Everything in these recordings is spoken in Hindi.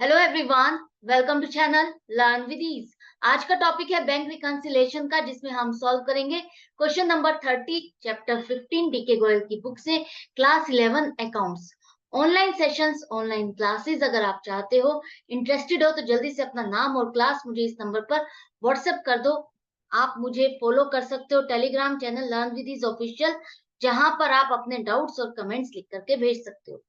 Hello everyone, welcome to channel learn with ease. आज का टॉपिक है बैंक रिकंसिलिएशन का, जिसमें हम सॉल्व करेंगे question number 30 chapter 15 DK Goyal की बुक से, class 11 accounts. Online sessions, online classes अगर आप चाहते हो, इंटरेस्टेड हो, तो जल्दी से अपना नाम और क्लास मुझे इस नंबर पर व्हाट्सएप कर दो। आप मुझे फॉलो कर सकते हो Telegram channel learn with ease official, जहां पर आप अपने डाउट्स और कमेंट्स लिख करके भेज सकते हो।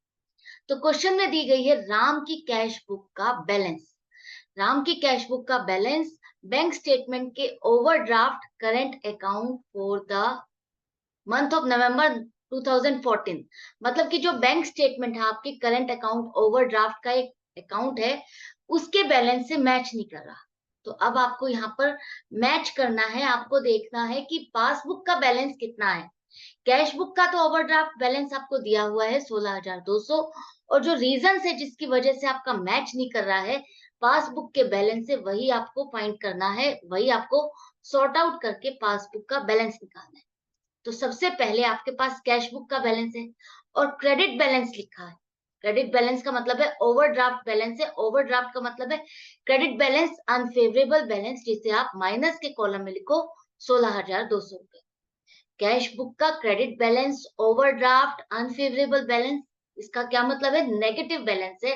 तो क्वेश्चन में दी गई है राम की कैश बुक का बैलेंस। राम की कैश बुक का बैलेंस बैंक स्टेटमेंट के overdraft current account for the month of November 2014। मतलब कि जो बैंक स्टेटमेंट है आपके करंट अकाउंट ओवरड्राफ्ट का एक अकाउंट है, उसके बैलेंस से मैच नहीं कर रहा। तो अब आपको यहाँ पर मैच करना है, आपको देखना है कि पासबुक का बैलेंस कितना है। कैश बुक का तो ओवरड्राफ्ट बैलेंस आपको दिया हुआ है 16,200, और जो रीजन है जिसकी वजह से आपका मैच नहीं कर रहा है पासबुक के बैलेंस से, वही आपको फाइंड करना है, वही आपको सॉर्ट आउट करके पासबुक का बैलेंस निकालना है। तो सबसे पहले आपके पास कैश बुक का बैलेंस है और क्रेडिट बैलेंस लिखा है। क्रेडिट बैलेंस का मतलब है ओवरड्राफ्ट बैलेंस है, ओवरड्राफ्ट का मतलब है क्रेडिट बैलेंस, अनफेवरेबल बैलेंस, जिसे आप माइनस के कॉलम में लिखो 16,200 रुपए। कैश बुक का credit balance, overdraft, unfavourable balance, इसका क्या मतलब है? नेगेटिव बैलेंस है।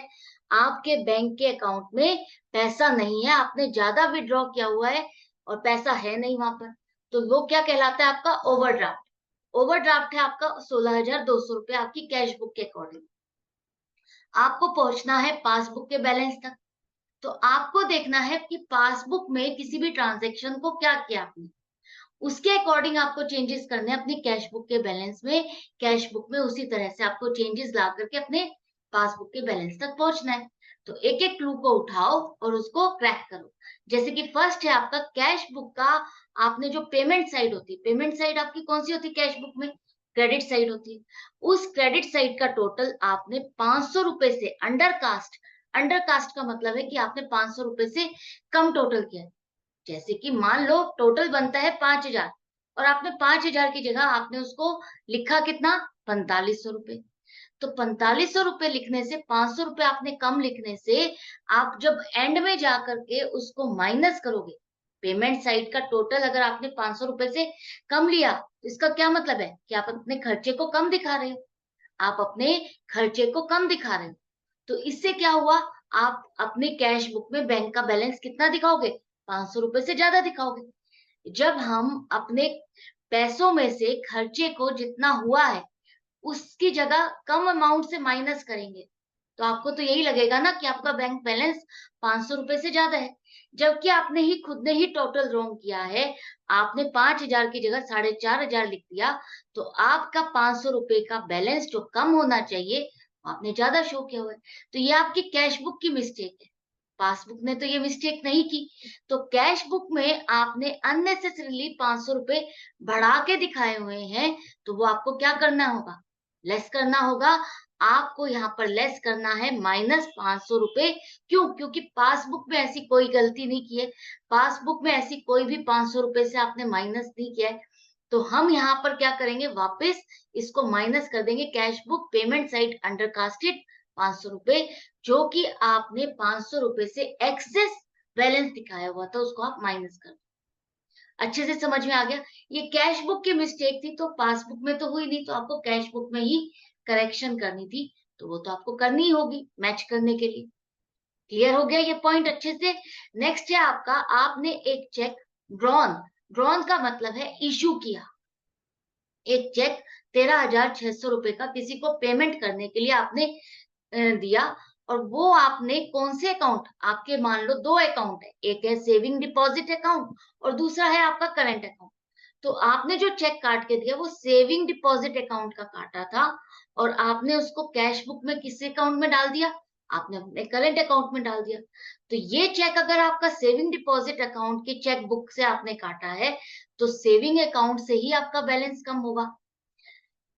आपके बैंक के अकाउंट में पैसा नहीं है, आपने ज्यादा विड्रॉ किया हुआ है और पैसा है नहीं वहां पर, तो वो क्या कहलाता है? आपका ओवरड्राफ्ट। ओवरड्राफ्ट है आपका 16,200 रुपए आपकी कैश बुक के अकॉर्डिंग। आपको पहुंचना है पासबुक के बैलेंस तक। तो आपको देखना है कि पासबुक में किसी भी ट्रांजेक्शन को क्या किया आपने, उसके अकॉर्डिंग आपको चेंजेस करने हैं अपनी कैश बुक के बैलेंस में। कैश बुक में उसी तरह से आपको चेंजेस ला करके अपने पासबुक के बैलेंस तक पहुंचना है। तो एक एक क्लू को उठाओ और उसको क्रैक करो। जैसे कि फर्स्ट है आपका कैश बुक का, आपने जो पेमेंट साइड होती है, पेमेंट साइड आपकी कौन सी होती है कैश बुक में? क्रेडिट साइड होती है। उस क्रेडिट साइड का टोटल आपने 500 रुपए से अंडर कास्ट, अंडर कास्ट का मतलब है कि आपने 500 रुपए से कम टोटल किया है। जैसे कि मान लो टोटल बनता है 5,000 और आपने 5,000 की जगह आपने उसको लिखा कितना? 4500 रुपए। तो 4500 रुपए लिखने से, 500 रुपए आपने कम लिखने से, आप जब एंड में जा करके उसको माइनस करोगे, पेमेंट साइड का टोटल अगर आपने 500 रुपए से कम लिया, तो इसका क्या मतलब है कि आप अपने खर्चे को कम दिखा रहे हो। आप अपने खर्चे को कम दिखा रहे हो। तो इससे क्या हुआ? आप अपने कैश बुक में बैंक का बैलेंस कितना दिखाओगे? 500 रुपए से ज्यादा दिखाओगे। जब हम अपने पैसों में से खर्चे को जितना हुआ है उसकी जगह कम अमाउंट से माइनस करेंगे, तो आपको तो यही लगेगा ना कि आपका बैंक बैलेंस 500 रुपए से ज्यादा है। जबकि आपने ही खुद ने ही टोटल रॉन्ग किया है। आपने 5,000 की जगह 4,500 लिख दिया, तो आपका 500 रुपए का बैलेंस जो कम होना चाहिए, आपने ज्यादा शो किया हुआ है। तो ये आपकी कैश बुक की मिस्टेक है, पासबुक ने तो ये मिस्टेक नहीं की। तो कैश बुक में आपने अननेसेसरीली 500 रुपए बढ़ा के दिखाए हुए हैं, तो वो आपको क्या करना होगा? लेस करना होगा। आपको यहाँ पर लेस करना है -500 रुपए। क्यों? क्योंकि पासबुक में ऐसी कोई गलती नहीं की है, पासबुक में ऐसी कोई भी 500 रुपए से आपने माइनस नहीं किया है। तो हम यहाँ पर क्या करेंगे? वापस इसको माइनस कर देंगे। Cash book payment side under casted 500 रुपए, जो कि आपने 500 रुपए से एक्सेस बैलेंस दिखाया हुआ था, उसको आप माइनस कर। अच्छे से समझ में आ गया? ये कैश बुक की मिस्टेक थी, तो पासबुक में तो हुई नहीं, तो आपको कैश बुक में ही करेक्शन करनी थी। तो वो तो आपको करनी ही होगी मैच करने के लिए। क्लियर हो गया ये पॉइंट अच्छे से? नेक्स्ट है आपका, आपने एक चेक ड्रॉन, ड्रॉन का मतलब है इशू किया। एक चेक 13,600 रुपए का किसी को पेमेंट करने के लिए आपने दिया, और वो आपने कौन से अकाउंट, आपके मान लो दो अकाउंट है, एक है सेविंग डिपॉजिट अकाउंट और दूसरा है आपका करंट अकाउंट। तो आपने जो चेक काट के दिया वो सेविंग डिपॉजिट अकाउंट का काटा था, और आपने उसको कैश बुक में किस अकाउंट में डाल दिया? आपने अपने करंट अकाउंट में डाल दिया। तो ये चेक अगर आपका सेविंग डिपॉजिट अकाउंट की चेक बुक से आपने काटा है, तो सेविंग अकाउंट से ही आपका बैलेंस कम होगा,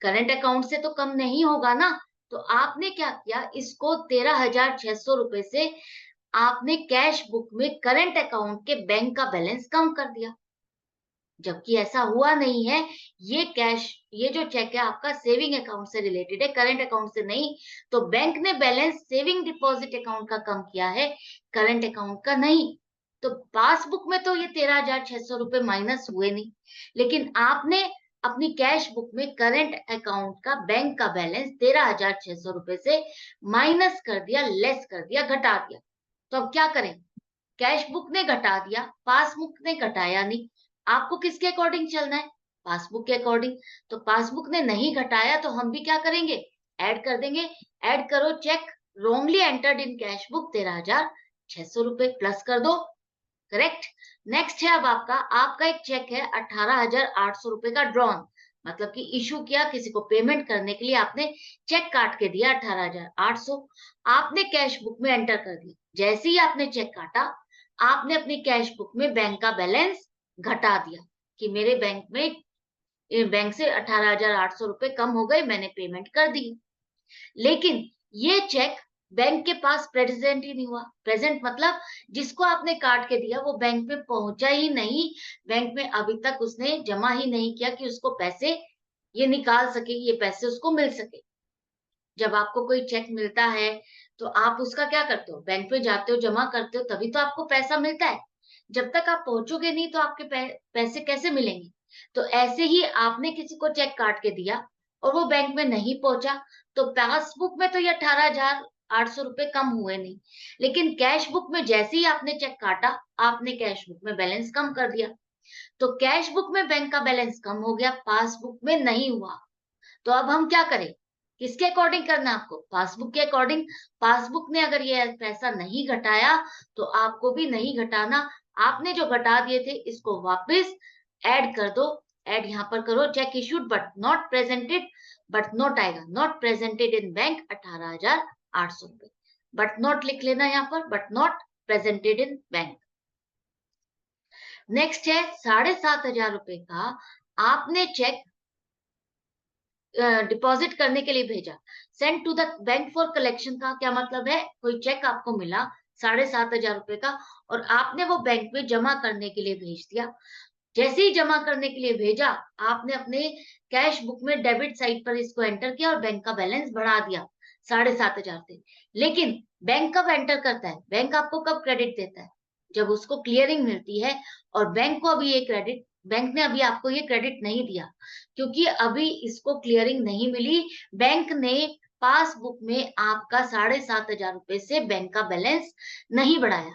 करंट अकाउंट से तो कम नहीं होगा ना। तो आपने क्या किया? इसको 13,600 रुपए से आपने कैश बुक में करंट अकाउंट के बैंक का बैलेंस कम कर दिया। जबकि ऐसा हुआ नहीं है। ये जो चेक है आपका सेविंग अकाउंट से रिलेटेड है, करंट अकाउंट से नहीं। तो बैंक ने बैलेंस सेविंग डिपॉजिट अकाउंट का कम किया है, करंट अकाउंट का नहीं। तो पासबुक में तो ये 13,600 रुपए माइनस हुए नहीं, लेकिन आपने अपनी कैश बुक में करंट अकाउंट का बैंक का बैलेंस 13,600 रुपए से माइनस कर दिया, लेस कर दिया, घटा दिया। तो अब क्या करें? कैश बुक ने घटा दिया, पासबुक ने घटाया नहीं। आपको किसके अकॉर्डिंग चलना है? पासबुक के अकॉर्डिंग। तो पासबुक ने नहीं घटाया तो हम भी क्या करेंगे? ऐड कर देंगे। ऐड करो, cheque wrongly entered in cash book 13,600 रुपए, प्लस कर दो। करेक्ट। नेक्स्ट है अब आपका एक चेक है 18,800 रुपए का ड्रॉन, मतलब कि इशू किया, किसी को पेमेंट करने के लिए आपने चेक काट के दिया 18,800, आपने कैश बुक में एंटर कर दिया। जैसे ही आपने चेक काटा, आपने अपनी कैश बुक में बैंक का बैलेंस घटा दिया कि मेरे बैंक से 18,800 रुपए कम हो गए, मैंने पेमेंट कर दी। लेकिन ये चेक बैंक के पास प्रेजेंट ही नहीं हुआ। प्रेजेंट मतलब जिसको आपने काट के दिया वो बैंक में पहुंचा ही नहीं, बैंक में अभी तक उसने जमा ही नहीं किया कि उसको पैसे ये निकाल सके, ये पैसे उसको मिल सके। जब आपको कोई चेक मिलता है तो आप उसका क्या करते हो? बैंक में जाते हो, जमा करते हो, तभी तो आपको पैसा मिलता है। जब तक आप पहुंचोगे नहीं तो आपके पैसे कैसे मिलेंगे? तो ऐसे ही आपने किसी को चेक काट के दिया और वो बैंक में नहीं पहुंचा, तो पासबुक में तो ये 18,800 रुपए कम हुए नहीं, लेकिन कैश बुक में जैसे ही आपने चेक काटा, आपने कैश बुक में बैलेंस कम कर दिया। तो कैश बुक में बैंक का बैलेंस कम हो गया, पासबुक में नहीं हुआ। तो अब हम क्या करें? किसके अकॉर्डिंग करना है आपको? पासबुक के अकॉर्डिंग। पासबुक ने अगर ये पैसा नहीं घटाया तो आपको भी नहीं घटाना। आपने जो घटा दिए थे इसको वापस ऐड कर दो। ऐड यहाँ पर करो, check issued but not presented, but not आएगा, नॉट प्रेजेंटेड इन बैंक 18,800 रुपए। बट नॉट लिख लेना यहाँ पर, but not presented in bank. Next है 7,500 रुपए का आपने चेक डिपॉजिट करने के लिए भेजा, send to the bank for collection. का क्या मतलब है? कोई चेक आपको मिला 7,500 रुपए का और आपने वो बैंक में जमा करने के लिए भेज दिया। जैसे ही जमा करने के लिए भेजा, आपने अपने कैश बुक में डेबिट साइड पर इसको एंटर किया और बैंक का बैलेंस बढ़ा दिया 7,500 से। लेकिन बैंक कब एंटर करता है? बैंक आपको कब क्रेडिट देता है? जब उसको क्लियरिंग मिलती है। और बैंक ने अभी आपको ये क्रेडिट नहीं दिया, क्योंकि अभी इसको क्लियरिंग नहीं मिली। बैंक ने पासबुक में आपका 7,500 रुपए से बैंक का बैलेंस नहीं बढ़ाया।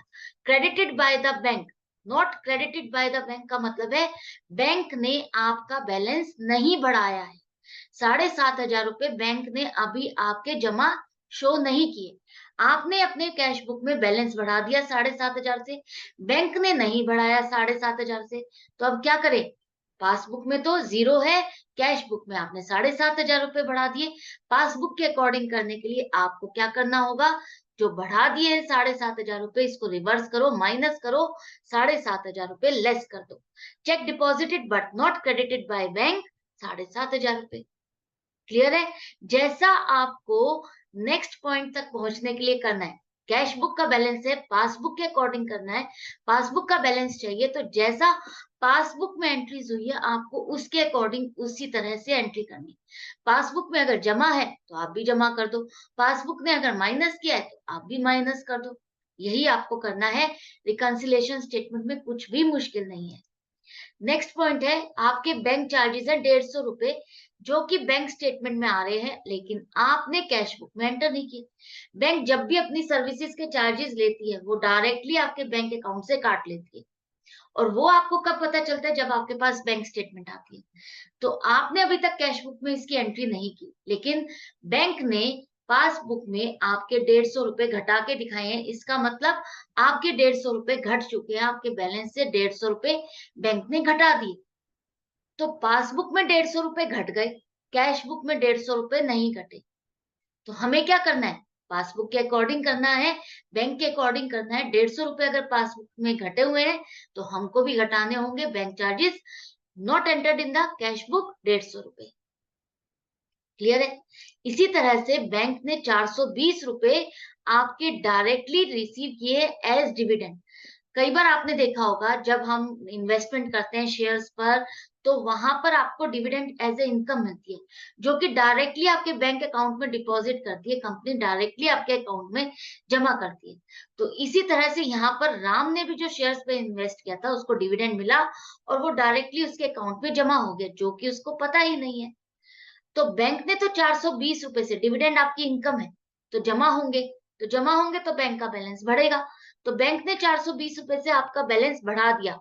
Credited by the bank, not credited by the bank का मतलब है बैंक ने आपका बैलेंस नहीं बढ़ाया है। 7,500 रुपए बैंक ने अभी आपके जमा शो नहीं किए। आपने अपने कैश बुक में बैलेंस बढ़ा दिया 7,500 से, बैंक ने नहीं बढ़ाया 7,500 से। तो अब क्या करें? पासबुक में तो जीरो है, कैश बुक में आपने 7,500 रुपए बढ़ा दिए। पासबुक के अकॉर्डिंग करने के लिए आपको क्या करना होगा? जो बढ़ा दिए हैं 7,500 रुपए, इसको रिवर्स करो, माइनस करो, 7,500 रुपए लेस कर दो। Check deposited but not credited by bank 7,500 रुपए। क्लियर है? जैसा आपको नेक्स्ट पॉइंट तक पहुंचने के लिए करना है, कैश बुक का बैलेंस है, पासबुक के अकॉर्डिंग करना है। पासबुक का बैलेंस चाहिए तो जैसा पासबुक में एंट्रीज हुई है आपको उसके अकॉर्डिंग उसी तरह से एंट्री करनी है। पासबुक में अगर जमा है तो आप भी जमा कर दो, पासबुक ने अगर माइनस किया है तो आप भी माइनस कर दो। यही आपको करना है। रिकंसिलिएशन स्टेटमेंट में कुछ भी मुश्किल नहीं है। नेक्स्ट पॉइंट है, आपके बैंक चार्जेस है 150 रुपए, जो कि बैंक स्टेटमेंट में आ रहे हैं, लेकिन आपने कैश बुक में एंटर नहीं किए। बैंक जब भी अपनी सर्विसेज के चार्जेस लेती है वो डायरेक्टली आपके बैंक अकाउंट से काट लेती है, और वो आपको कब पता चलता है? जब आपके पास बैंक स्टेटमेंट आती है। तो आपने अभी तक कैश बुक में इसकी एंट्री नहीं की, लेकिन बैंक ने पासबुक में आपके 150 रुपए घटा के दिखाए हैं। इसका मतलब आपके 150 रुपए घट चुके हैं, आपके बैलेंस से 150 रुपए बैंक ने घटा दिए। तो पासबुक में 150 रुपए घट गए, कैश बुक में 150 रुपए नहीं घटे। तो हमें क्या करना है? पासबुक के अकॉर्डिंग करना है, बैंक के अकॉर्डिंग करना है। 150 रुपए अगर पासबुक में घटे हुए हैं तो हमको भी घटाने होंगे bank charges. Not entered in the cash book 150 रुपए। क्लियर है? इसी तरह से बैंक ने 420 रुपए आपके डायरेक्टली रिसीव किए एज डिविडेंड। कई बार आपने देखा होगा जब हम इन्वेस्टमेंट करते हैं शेयर्स पर, तो वहां पर आपको डिविडेंड एज ए इनकम मिलती है, जो कि डायरेक्टली आपके बैंक अकाउंट में डिपॉजिट करती है कंपनी, डायरेक्टली आपके अकाउंट में जमा करती है। तो इसी तरह से यहाँ पर राम ने भी जो शेयर्स पे इन्वेस्ट किया था उसको डिविडेंड मिला और वो डायरेक्टली उसके अकाउंट में जमा हो गया, जो कि उसको पता ही नहीं है। तो बैंक ने तो 420 रुपए से, डिविडेंड आपकी इनकम है, तो जमा होंगे, तो जमा होंगे तो बैंक का बैलेंस बढ़ेगा। तो बैंक ने 420 रुपए से आपका बैलेंस बढ़ा दिया,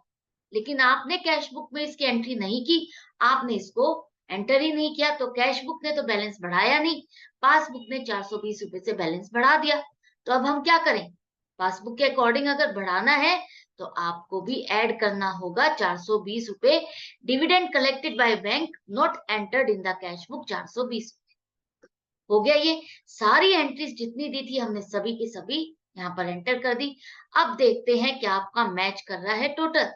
लेकिन आपने कैश बुक में इसकी एंट्री नहीं की, आपने इसको एंटर ही नहीं किया, तो कैश बुक ने तो बैलेंस बढ़ाया नहीं, पासबुक ने 420 रुपए से बैलेंस बढ़ा दिया। तो अब हम क्या करें? पासबुक के अकॉर्डिंग अगर बढ़ाना है तो आपको भी ऐड करना होगा 420 रुपए, dividend collected by bank not entered in the cash book 420। हो गया ये, सारी एंट्रीज जितनी दी थी हमने सभी की सभी यहाँ पर एंटर कर दी। अब देखते हैं क्या आपका मैच कर रहा है टोटल।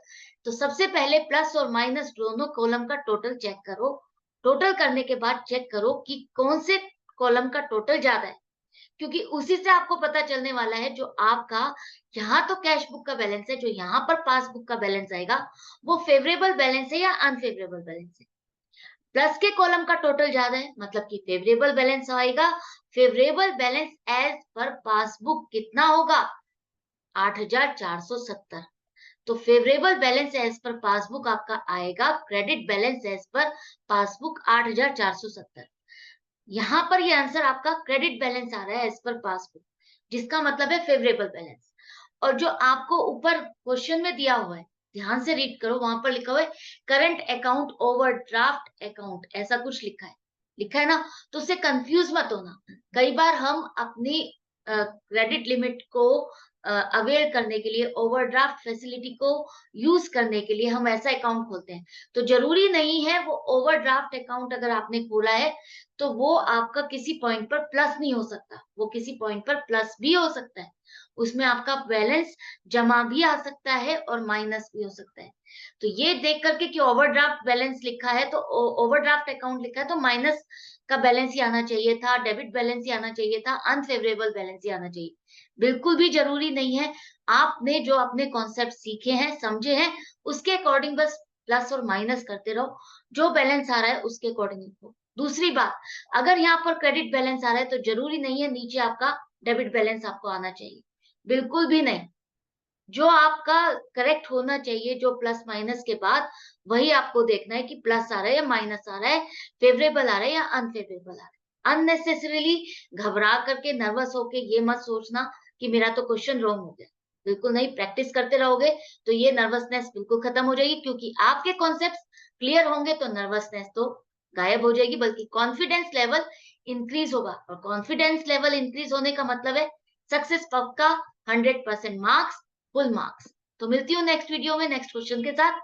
तो सबसे पहले प्लस और माइनस दोनों कॉलम का टोटल चेक करो। टोटल करने के बाद चेक करो कि कौन से कॉलम का टोटल ज्यादा है, क्योंकि उसी से आपको पता चलने वाला है जो आपका यहाँ तो कैश बुक का बैलेंस है, जो यहाँ पर पासबुक का बैलेंस आएगा वो फेवरेबल बैलेंस है या अनफेवरेबल बैलेंस है। प्लस के कॉलम का टोटल ज्यादा है, मतलब कि फेवरेबल बैलेंस आएगा। Favourable balance as per passbook कितना होगा? 8,470। तो favourable balance as per passbook आपका आएगा, credit balance as per passbook 8,470। यहाँ पर ये आंसर आपका क्रेडिट बैलेंस आ रहा है एज पर पासबुक, जिसका मतलब है फेवरेबल बैलेंस। और जो आपको ऊपर क्वेश्चन में दिया हुआ है, ध्यान से रीड करो, वहां पर लिखा हुआ है करंट अकाउंट ओवरड्राफ्ट अकाउंट, ऐसा कुछ लिखा है ना, तो उससे कंफ्यूज मत होना। कई बार हम अपनी क्रेडिट लिमिट को अवेयर करने के लिए, ओवरड्राफ्ट फैसिलिटी को यूज करने के लिए हम ऐसा अकाउंट खोलते हैं। तो जरूरी नहीं है वो ओवरड्राफ्ट अकाउंट अगर आपने खोला है तो वो आपका किसी पॉइंट पर प्लस नहीं हो सकता, वो किसी पॉइंट पर प्लस भी हो सकता है। उसमें आपका बैलेंस जमा भी आ सकता है और माइनस भी हो सकता है। तो ये देख करके कि ओवरड्राफ्ट बैलेंस लिखा है, तो ओवरड्राफ्ट अकाउंट लिखा है तो माइनस का बैलेंस ही आना चाहिए था, डेबिट बैलेंस ही आना चाहिए था, अनफेवरेबल बैलेंस ही आना चाहिए। बिल्कुल भी जरूरी नहीं है। आपने जो अपने कॉन्सेप्ट सीखे हैं, समझे हैं, उसके अकॉर्डिंग बस प्लस और माइनस करते रहो, जो बैलेंस आ रहा है उसके अकॉर्डिंग लिखो। दूसरी बात, अगर यहाँ पर क्रेडिट बैलेंस आ रहा है तो जरूरी नहीं है नीचे आपका डेबिट बैलेंस आपको आना चाहिए, बिल्कुल भी नहीं। जो आपका करेक्ट होना चाहिए, जो प्लस माइनस के बाद, वही आपको देखना है कि प्लस आ रहा है या माइनस आ रहा है, फेवरेबल आ रहा है या अनफेवरेबल आ रहा है। अननेसेसरीली घबरा करके, नर्वस होके ये मत सोचना कि मेरा तो क्वेश्चन रॉन्ग हो गया। बिल्कुल नहीं, प्रैक्टिस करते रहोगे तो ये नर्वसनेस बिल्कुल खत्म हो जाएगी, क्योंकि आपके कॉन्सेप्ट क्लियर होंगे तो नर्वसनेस तो गायब हो जाएगी, बल्कि कॉन्फिडेंस लेवल इंक्रीज होगा। और कॉन्फिडेंस लेवल इंक्रीज होने का मतलब है सक्सेस पक्का, 100% मार्क्स, फुल मार्क्स। तो मिलती हूँ नेक्स्ट वीडियो में नेक्स्ट क्वेश्चन के साथ।